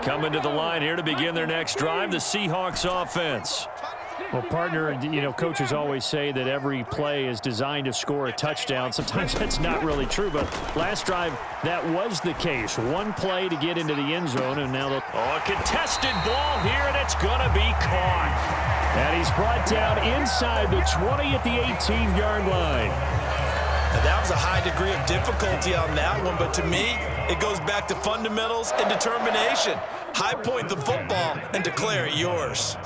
Coming to the line here to begin their next drive, the Seahawks offense. Well, partner, you know, coaches always say that every play is designed to score a touchdown. Sometimes that's not really true, but last drive, that was the case. One play to get into the end zone, and now a contested ball here, and it's going to be caught. And he's brought down inside the 20 at the 18-yard line. Now, that was a high degree of difficulty on that one, but to me, it goes back to fundamentals and determination. High point the football and declare it yours.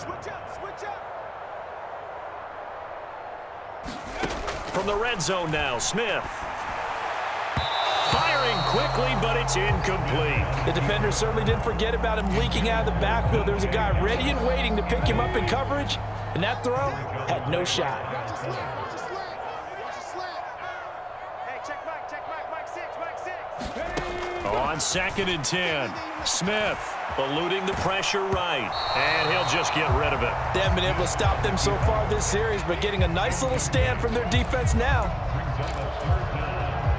From the red zone now, Smith. Firing quickly, but it's incomplete. The defender certainly didn't forget about him leaking out of the backfield. There was a guy ready and waiting to pick him up in coverage, and that throw had no shot. On 2nd and 10, Smith eluding the pressure right, and he'll just get rid of it. They haven't been able to stop them so far this series, but getting a nice little stand from their defense now.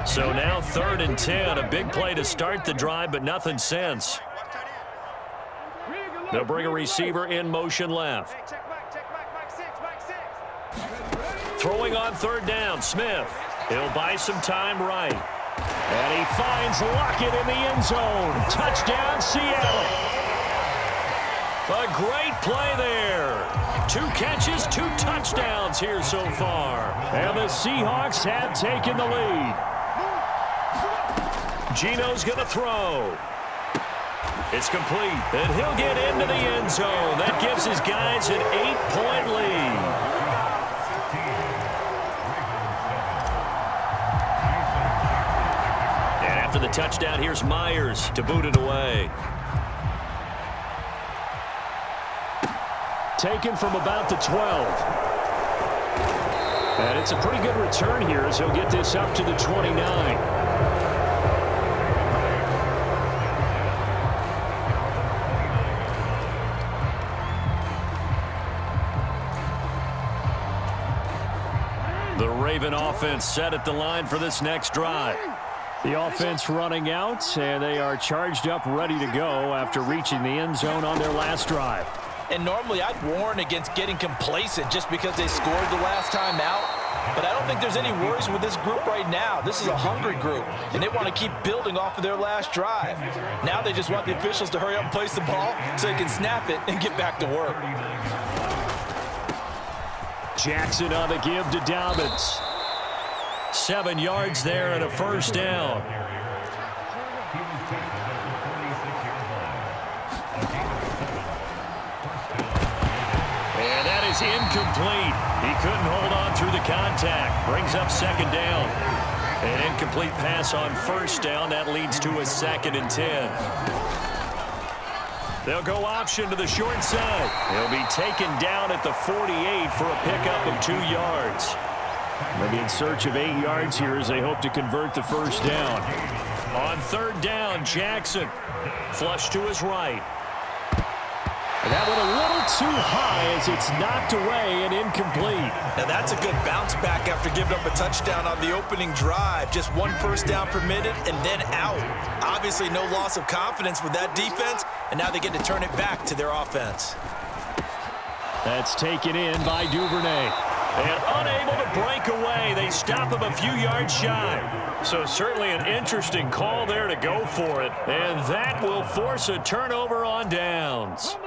So now 3rd and 10, a big play to start the drive, but nothing since. They'll bring a receiver in motion left. Throwing on 3rd down, Smith. He'll buy some time right. And he finds Lockett in the end zone. Touchdown, Seattle. A great play there. 2 catches, 2 touchdowns here so far. And the Seahawks have taken the lead. Geno's going to throw. It's complete, and he'll get into the end zone. That gives his guys an 8-point lead. After the touchdown, here's Myers to boot it away. Taken from about the 12. And it's a pretty good return here as he'll get this up to the 29. The Raven offense set at the line for this next drive. The offense running out, and they are charged up, ready to go after reaching the end zone on their last drive. And normally I'd warn against getting complacent just because they scored the last time out. But I don't think there's any worries with this group right now. This is a hungry group, and they want to keep building off of their last drive. Now they just want the officials to hurry up and place the ball so they can snap it and get back to work. Jackson on the give to Dobbins. 7 yards there and a first down. And that is incomplete. He couldn't hold on through the contact. Brings up 2nd down. An incomplete pass on 1st down. That leads to a 2nd and 10. They'll go option to the short side. He'll be taken down at the 48 for a pickup of 2 yards. Maybe in search of 8 yards here as they hope to convert the first down. On 3rd down, Jackson. Flush to his right. And that went a little too high as it's knocked away and incomplete. Now that's a good bounce back after giving up a touchdown on the opening drive. Just 1 first down permitted and then out. Obviously no loss of confidence with that defense, and now they get to turn it back to their offense. That's taken in by Duvernay. And unable to break away, they stop him a few yards shy. So certainly an interesting call there to go for it. And that will force a turnover on downs.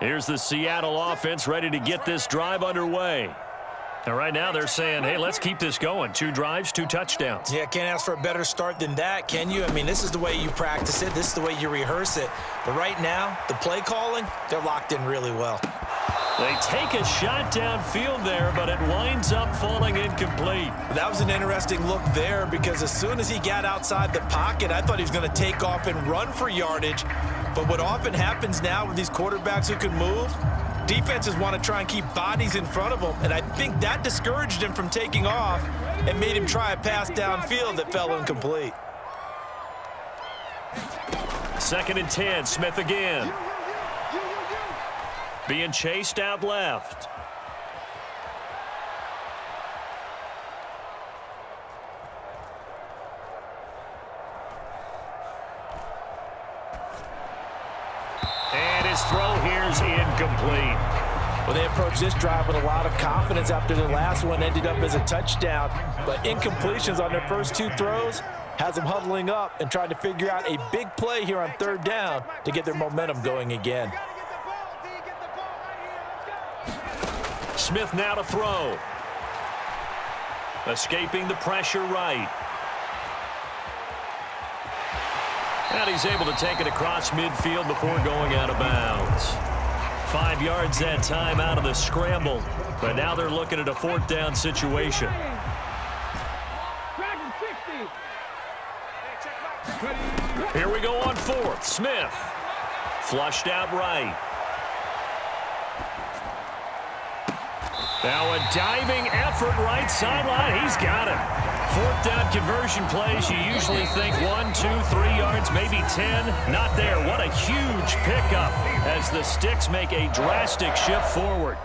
Here's the Seattle offense ready to get this drive underway. And right now they're saying, hey, let's keep this going. 2 drives, 2 touchdowns. Yeah, can't ask for a better start than that, can you? I mean, this is the way you practice it. This is the way you rehearse it. But right now, the play calling, they're locked in really well. They take a shot downfield there, but it winds up falling incomplete. That was an interesting look there because as soon as he got outside the pocket, I thought he was going to take off and run for yardage. But what often happens now with these quarterbacks who can move, defenses want to try and keep bodies in front of them, and I think that discouraged him from taking off and made him try a pass downfield that fell incomplete. 2nd and 10, Smith again. Being chased out left. his throw here's incomplete. Well, they approached this drive with a lot of confidence after the last one ended up as a touchdown. But incompletions on their first two throws has them huddling up and trying to figure out a big play here on third down to get their momentum going again. Smith now to throw. Escaping the pressure right. And he's able to take it across midfield before going out of bounds. 5 yards that time out of the scramble. But now they're looking at a fourth down situation. Here we go on fourth. Smith. Flushed out right. Now a diving effort right sideline. He's got it. Fourth down conversion plays, you usually think 1, 2, 3 yards, maybe 10. Not there. What a huge pickup as the Sticks make a drastic shift forward.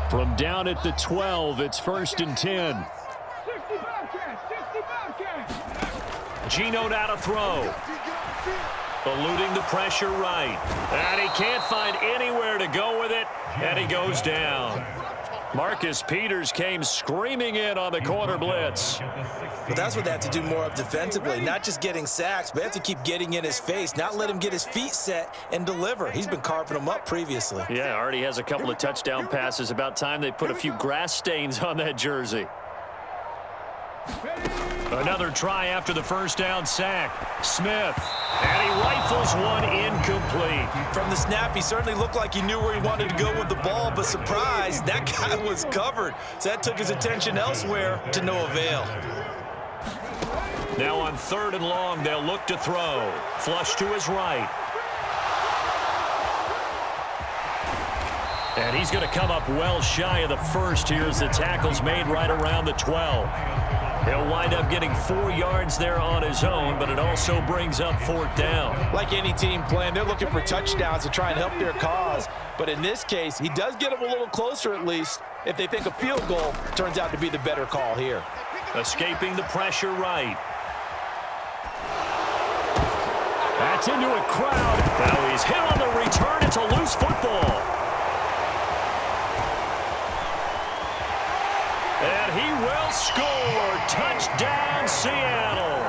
From down at the 12, it's 1st and 10. Gino now to throw. Eluding the pressure right. And he can't find anywhere to go with it, and he goes down. Marcus Peters came screaming in on the corner blitz. But that's what they have to do more of defensively, not just getting sacks, but they have to keep getting in his face, not let him get his feet set and deliver. He's been carving them up previously. Yeah, already has a couple of touchdown passes. About time they put a few grass stains on that jersey. Another try after the first down sack. Smith, and he rifles one incomplete. From the snap, he certainly looked like he knew where he wanted to go with the ball, but surprise, that guy was covered. So that took his attention elsewhere to no avail. Now on 3rd and long, they'll look to throw. Flush to his right. And he's going to come up well shy of the first here as the tackle's made right around the 12. He'll wind up getting 4 yards there on his own, but it also brings up 4th down. Like any team playing, they're looking for touchdowns to try and help their cause. But in this case, he does get them a little closer at least if they think a field goal turns out to be the better call here. Escaping the pressure right. That's into a crowd. Now he's hit on the return. It's a loose football. And he will score. Touchdown, Seattle.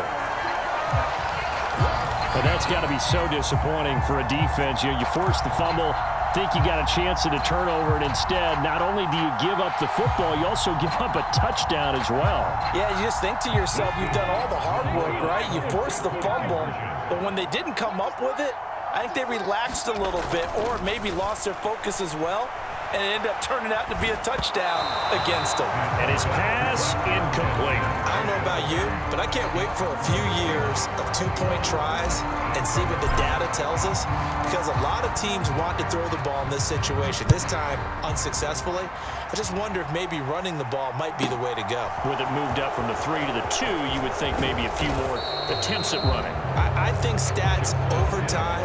But that's got to be so disappointing for a defense. You know, you force the fumble, think you got a chance at a turnover, and instead, not only do you give up the football, you also give up a touchdown as well. Yeah, you just think to yourself, you've done all the hard work, right? You forced the fumble, but when they didn't come up with it, I think they relaxed a little bit or maybe lost their focus as well, and it ended up turning out to be a touchdown against them. And his pass incomplete. I don't know about you, but I can't wait for a few years of two-point tries and see what the data tells us, because a lot of teams want to throw the ball in this situation. This time, unsuccessfully. I just wonder if maybe running the ball might be the way to go. With it moved up from the 3 to the 2, you would think maybe a few more attempts at running. I think stats over time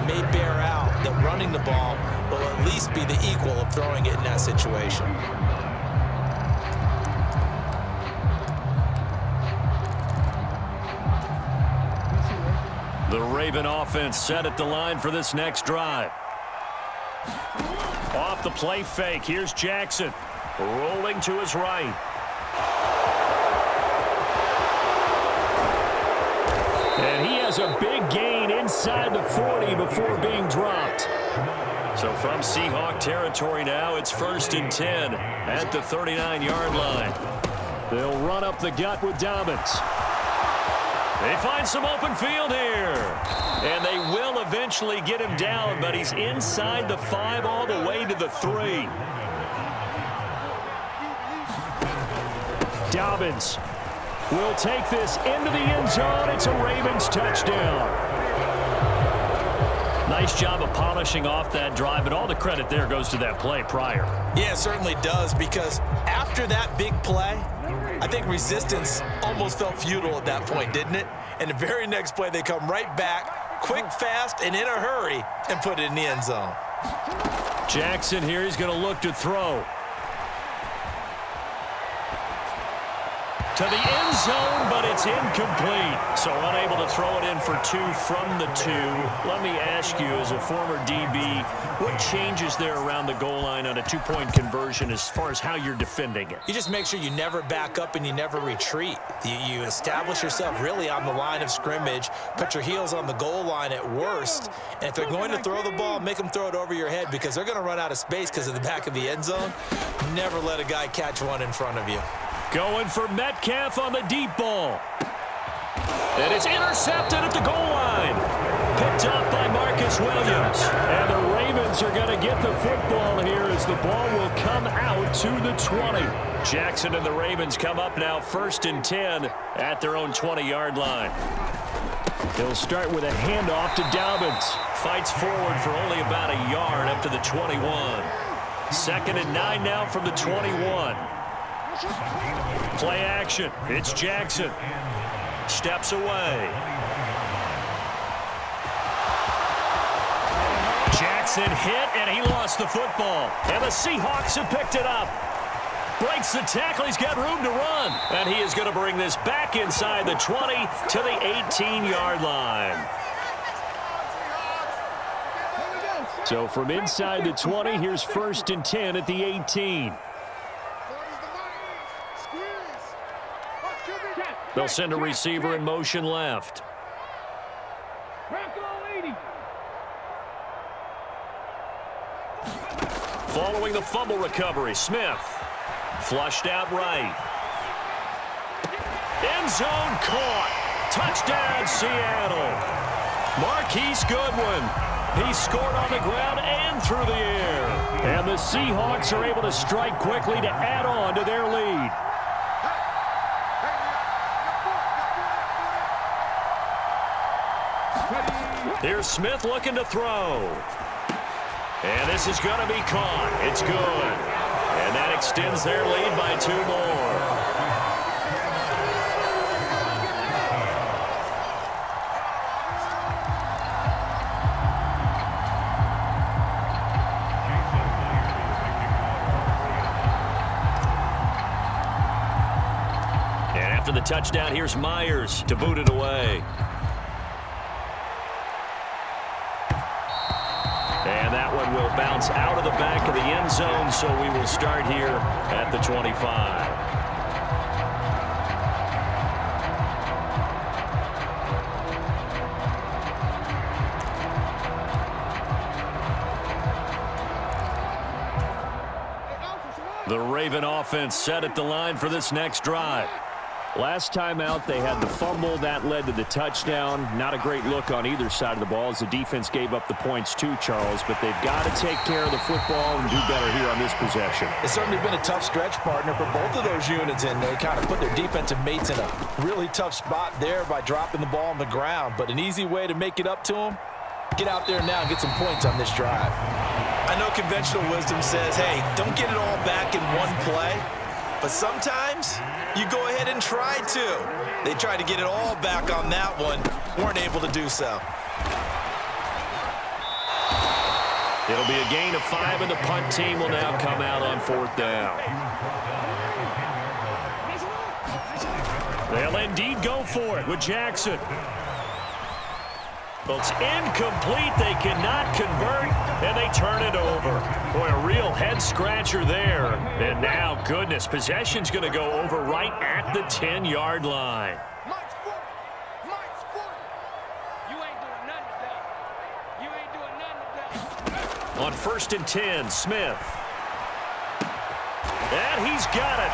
may bear out that running the ball will at least be the equal of throwing it in that situation. The Raven offense set at the line for this next drive. Off the play fake, here's Jackson. Rolling to his right. And he has a big gain inside the 40 before being dropped. So from Seahawk territory now, it's 1st and 10 at the 39-yard line. They'll run up the gut with Dobbins. They find some open field here. And they will eventually get him down, but he's inside the 5 all the way to the 3. Dobbins will take this into the end zone. It's a Ravens touchdown. Nice job of polishing off that drive, but all the credit there goes to that play prior. Yeah, it certainly does, because after that big play, I think resistance almost felt futile at that point, didn't it? And the very next play, they come right back, quick, fast, and in a hurry, and put it in the end zone. Jackson here, he's going to look to throw. To the end zone, but it's incomplete. So unable to to throw it in for 2 from the 2. Let me ask you, as a former DB, what changes there around the goal line on a 2-point conversion as far as how you're defending it? You just make sure you never back up and you never retreat. You establish yourself really on the line of scrimmage, put your heels on the goal line at worst, and if they're going to throw the ball, make them throw it over your head because they're going to run out of space because of the back of the end zone. Never let a guy catch one in front of you. Going for Metcalf on the deep ball. And it's intercepted at the goal line. Picked up by Marcus Williams. And the Ravens are going to get the football here as the ball will come out to the 20. Jackson and the Ravens come up now 1st and 10 at their own 20-yard line. He'll start with a handoff to Dobbins. Fights forward for only about a yard up to the 21. 2nd and 9 now from the 21. Play action. It's Jackson. Steps away. Jackson hit, and he lost the football. And the Seahawks have picked it up. Breaks the tackle. He's got room to run. And he is going to bring this back inside the 20 to the 18-yard line. So from inside the 20, here's 1st and 10 at the 18. They'll send a receiver in motion left. Following the fumble recovery, Smith. Flushed out right. End zone caught. Touchdown, Seattle. Marquise Goodwin. He scored on the ground and through the air. And the Seahawks are able to strike quickly to add on to their lead. Here's Smith looking to throw. And this is going to be caught. It's good. And that extends their lead by 2 more. And after the touchdown, here's Myers to boot it away. And that one will bounce out of the back of the end zone, so we will start here at the 25. The Raven offense set at the line for this next drive. Last time out, they had the fumble. That led to the touchdown. Not a great look on either side of the ball as the defense gave up the points too, Charles. But they've got to take care of the football and do better here on this possession. It's certainly been a tough stretch, partner, for both of those units, and they kind of put their defensive mates in a really tough spot there by dropping the ball on the ground. But an easy way to make it up to them, get out there now and get some points on this drive. I know conventional wisdom says, hey, don't get it all back in one play. But sometimes you go ahead and try to. They tried to get it all back on that one. Weren't able to do so. It'll be a gain of 5, and the punt team will now come out on 4th down. They'll indeed go for it with Jackson. Well, it's incomplete. They cannot convert, and they turn it over. Boy, a real head-scratcher there. And now, goodness, possession's going to go over right at the 10-yard line. On 1st and 10, Smith. And he's got it.